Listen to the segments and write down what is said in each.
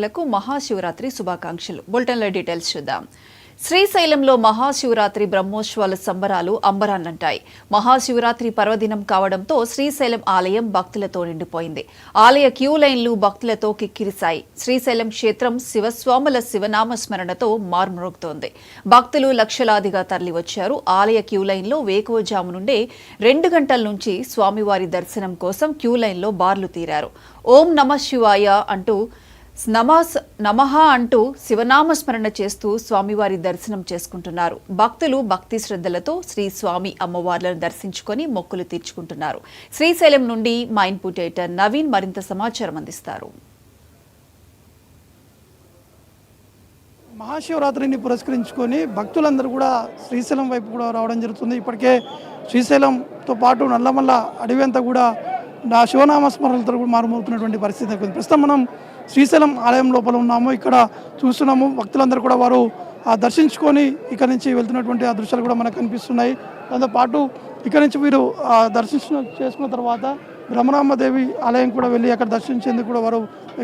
లకు మహాశివరాత్రి శుభాకాంక్షలు. బులెటిన్ల డీటెయిల్స్ చూద్దాం. శ్రీశైలంలో మహాశివరాత్రి బ్రహ్మోత్సవాల సంబరాలు అంబరాన్నంటాయి. మహాశివరాత్రి పర్వదినం కావడంతో శ్రీశైలం ఆలయం భక్తులతో నిండిపోయింది. ఆలయ క్యూ లైన్లు భక్తులతో కిక్కిరిశాయి. శ్రీశైలం క్షేత్రం శివస్వాముల శివనామస్మరణతో మార్మోగుతోంది. భక్తులు లక్షలాదిగా తరలివచ్చారు. ఆలయ క్యూ లైన్లో వేకువజాము నుండే 2 గంటల నుంచి స్వామివారి దర్శనం కోసం క్యూ లైన్లో బార్లు తీరారు. ఓం నమః శివాయ అంటూ నమః అంటూ శివనామస్మరణ చేస్తూ స్వామివారి దర్శనం చేసుకుంటున్నారు. భక్తులు భక్తి శ్రద్ధలతో శ్రీ స్వామి అమ్మవార్లను దర్శించుకొని మొక్కులు తీర్చుకుంటున్నారు. శ్రీశైలం నుండి మా ఇన్పుట్ ఎడిటర్ నవీన్ మరింత సమాచారం అందిస్తారు. మహాశివరాత్రిని పురస్కరించుకొని భక్తులందరూ కూడా శ్రీశైలం వైపు కూడా రావడం జరుగుతుంది. ఇప్పటికే శ్రీశైలంతో పాటు నల్లమల్ల అడవి అంతా కూడా శివనామస్మరణలతో కూడా మారుమవుతున్నటువంటి పరిస్థితి ఉంది. ప్రస్తుతం మనం శ్రీశైలం ఆలయం లోపల ఉన్నాము. ఇక్కడ చూస్తున్నాము భక్తులందరూ కూడా వారు దర్శించుకొని ఇక్కడ నుంచి వెళ్తున్నటువంటి ఆ దృశ్యాలు కూడా మనకు కనిపిస్తున్నాయి. దాంతోపాటు ఇక్కడ నుంచి వీరు చేసుకున్న తర్వాత బ్రహ్మరాంబదేవి ఆలయం కూడా వెళ్ళి అక్కడ దర్శించేందుకు కూడా వారు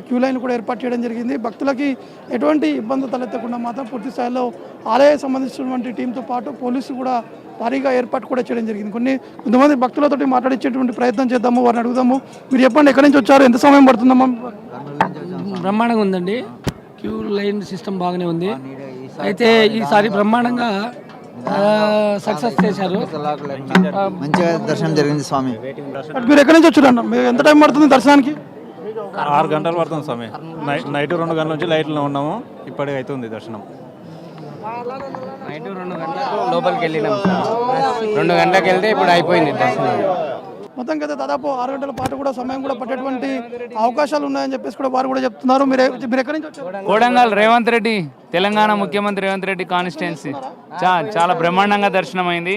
క్యూ లైన్ కూడా ఏర్పాటు చేయడం జరిగింది. భక్తులకి ఎటువంటి ఇబ్బంది తలెత్తకుండా మాత్రం పూర్తి స్థాయిలో ఆలయానికి సంబంధించినటువంటి టీంతో పాటు పోలీసులు కూడా భారీగా ఏర్పాటు కూడా చేయడం జరిగింది. కొంతమంది భక్తులతో మాట్లాడించేటువంటి ప్రయత్నం చేద్దాము, వారిని అడుగుదాము. మీరు చెప్పండి, ఎక్కడి నుంచి వచ్చారు, ఎంత సమయం పడుతుందమ్మా? బ్రహ్మాండంగా ఉందండి. క్యూ లైన్ సిస్టమ్ బాగానే ఉంది. అయితే ఈసారి బ్రహ్మాండంగా సక్సెస్ చేశారు. మంచిగా దర్శనం జరిగింది స్వామి. మీరు ఎక్కడి నుంచి వచ్చారన్న? మీరు ఎంత టైం పడుతుంది దర్శనానికి? 6 గంటలు పడుతుంది స్వామి. నైట్ 2 గంటల నుంచి లైట్లో ఉన్నాము. ఇప్పటికి అవుతుంది దర్శనం. నైట్ 2 గంటలకు లోపలికి వెళ్ళినాం. 2 గంటలకు వెళ్తే ఇప్పుడు అయిపోయింది దర్శనం. మొత్తం కదా దాదాపు 6 గంటల పాటు కూడా సమయం కూడా పట్టేటువంటి అవకాశాలు ఉన్నాయని చెప్పేసి కూడా వారు కూడా చెప్తున్నారు. మీరు ఎక్కడి నుంచి వచ్చారు? కోడంగల్ రేవంత్ రెడ్డి, తెలంగాణ ముఖ్యమంత్రి రేవంత్ రెడ్డి కాన్స్టిట్యున్సీ చాలా బ్రహ్మాండంగా దర్శనం అయింది.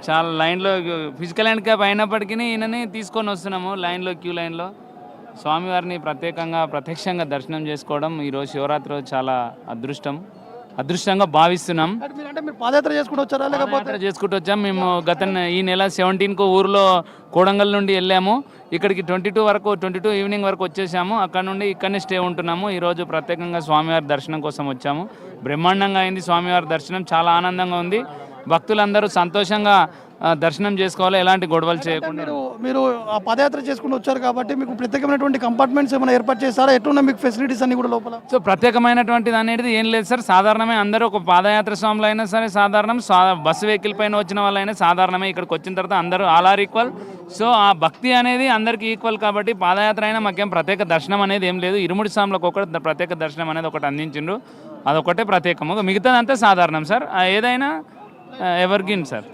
చాలా లైన్లో ఫిజికల్ హ్యాండిక్యాప్ అయినప్పటికీ ఈయనని తీసుకొని వస్తున్నాము లైన్లో, క్యూ లైన్లో. స్వామివారిని ప్రత్యక్షంగా దర్శనం చేసుకోవడం ఈరోజు శివరాత్రి రోజు చాలా అదృష్టంగా భావిస్తున్నాం. పాదయాత్ర చేసుకుంటూ వచ్చారా? పాదయాత్ర చేసుకుంటూ వచ్చాం. మేము ఈ నెల 17కు ఊర్లో కోడంగల్ నుండి వెళ్ళాము. ఇక్కడికి 22 ఈవినింగ్ వరకు వచ్చేసాము. అక్కడ నుండి ఇక్కడనే స్టే ఉంటున్నాము. ఈరోజు ప్రత్యేకంగా స్వామివారి దర్శనం కోసం వచ్చాము. బ్రహ్మాండంగా అయింది స్వామివారి దర్శనం. చాలా ఆనందంగా ఉంది. భక్తులందరూ సంతోషంగా దర్శనం చేసుకోవాలి, ఎలాంటి గొడవలు చేయకుండా. మీరు పాదయాత్ర చేసుకుంటూ వచ్చారు కాబట్టి మీకు ప్రత్యేకమైనటువంటి కంపార్ట్మెంట్స్ ఏమైనా ఏర్పాటు చేస్తారా? ఎట్లున్నా మీకు ఫెసిలిటీస్ అన్ని కూడా లోపల? సో ప్రత్యేకమైనటువంటిది అనేది ఏం లేదు సార్. సాధారణమే అందరూ ఒక పాదయాత్ర స్వాములు అయినా సరే సాధారణం, బస్సు వెహికల్ పైన వచ్చిన వాళ్ళైనా సాధారణమే. ఇక్కడికి వచ్చిన తర్వాత అందరూ ఆల్ ఆర్ ఈక్వల్. సో ఆ భక్తి అనేది అందరికీ ఈక్వల్ కాబట్టి పాదయాత్ర అయినా మాకేం ప్రత్యేక దర్శనం అనేది ఏం లేదు. ఇరుముడి స్వాములకు ఒకటి ప్రత్యేక దర్శనం అనేది ఒకటి అందించిండ్రు, అదొకటే ప్రత్యేకము. మిగతాదంతా సాధారణం సార్. ఏదైనా ఎవర్గ్రీన్ సార్.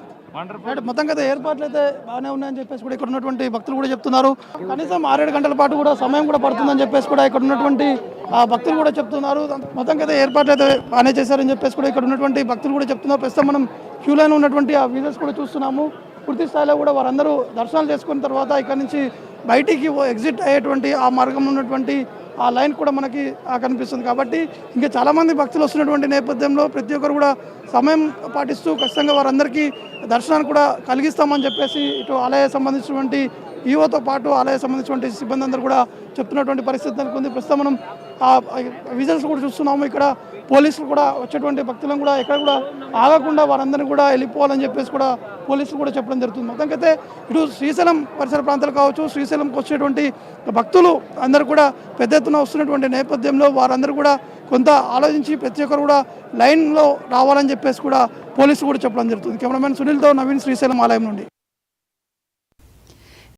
మొత్తం కదా ఏర్పాట్లు అయితే బాగానే ఉన్నాయని చెప్పేసి కూడా ఇక్కడ ఉన్నటువంటి భక్తులు కూడా చెప్తున్నారు. కనీసం 6-7 గంటల పాటు కూడా సమయం కూడా పడుతుందని చెప్పేసి కూడా ఇక్కడ ఉన్నటువంటి భక్తులు కూడా చెప్తున్నారు. మొత్తం కదా ఏర్పాట్లు అయితే బాగానే చేశారని చెప్పేసి కూడా ఇక్కడ ఉన్నటువంటి భక్తులు కూడా చెప్తున్నారు. ప్రస్తుతం మనం క్యూ లైన్ ఉన్నటువంటి ఆ విజువల్స్ కూడా చూస్తున్నాము. పూర్తి స్థాయిలో కూడా వారందరూ దర్శనాలు చేసుకున్న తర్వాత ఇక్కడ నుంచి బయటికి ఎగ్జిట్ అయ్యేటువంటి ఆ మార్గంలో ఉన్నటువంటి ఆ లైన్ కూడా మనకి కనిపిస్తుంది. కాబట్టి ఇంకా చాలామంది భక్తులు వస్తున్నటువంటి నేపథ్యంలో ప్రతి ఒక్కరు కూడా సమయం పాటిస్తూ ఖచ్చితంగా వారందరికీ దర్శనాన్ని కూడా కలిగిస్తామని చెప్పేసి ఇటు ఆలయ సంబంధించినటువంటి ఈవోతో పాటు ఆలయ సంబంధించినటువంటి సిబ్బంది అందరూ కూడా చెప్తున్నటువంటి పరిస్థితి నెలకొంది. ప్రస్తుతం మనం విజువల్స్ కూడా చూస్తున్నాము. ఇక్కడ పోలీసులు కూడా వచ్చేటువంటి భక్తులను కూడా ఎక్కడ కూడా ఆగకుండా వారందరినీ కూడా వెళ్ళిపోవాలని చెప్పేసి కూడా పోలీసులు కూడా చెప్పడం జరుగుతుంది. మొత్తంకైతే ఇటు శ్రీశైలం పరిసర ప్రాంతాలు కావచ్చు, శ్రీశైలంకి వచ్చేటువంటి భక్తులు అందరూ కూడా పెద్ద ఎత్తున వస్తున్నటువంటి నేపథ్యంలో వారందరూ కూడా కొంత ఆలోచించి ప్రతి ఒక్కరు కూడా లైన్లో రావాలని చెప్పేసి కూడా పోలీసులు కూడా చెప్పడం జరుగుతుంది. కెమెరామెన్ సునీల్తో నవీన్, శ్రీశైలం ఆలయం నుండి.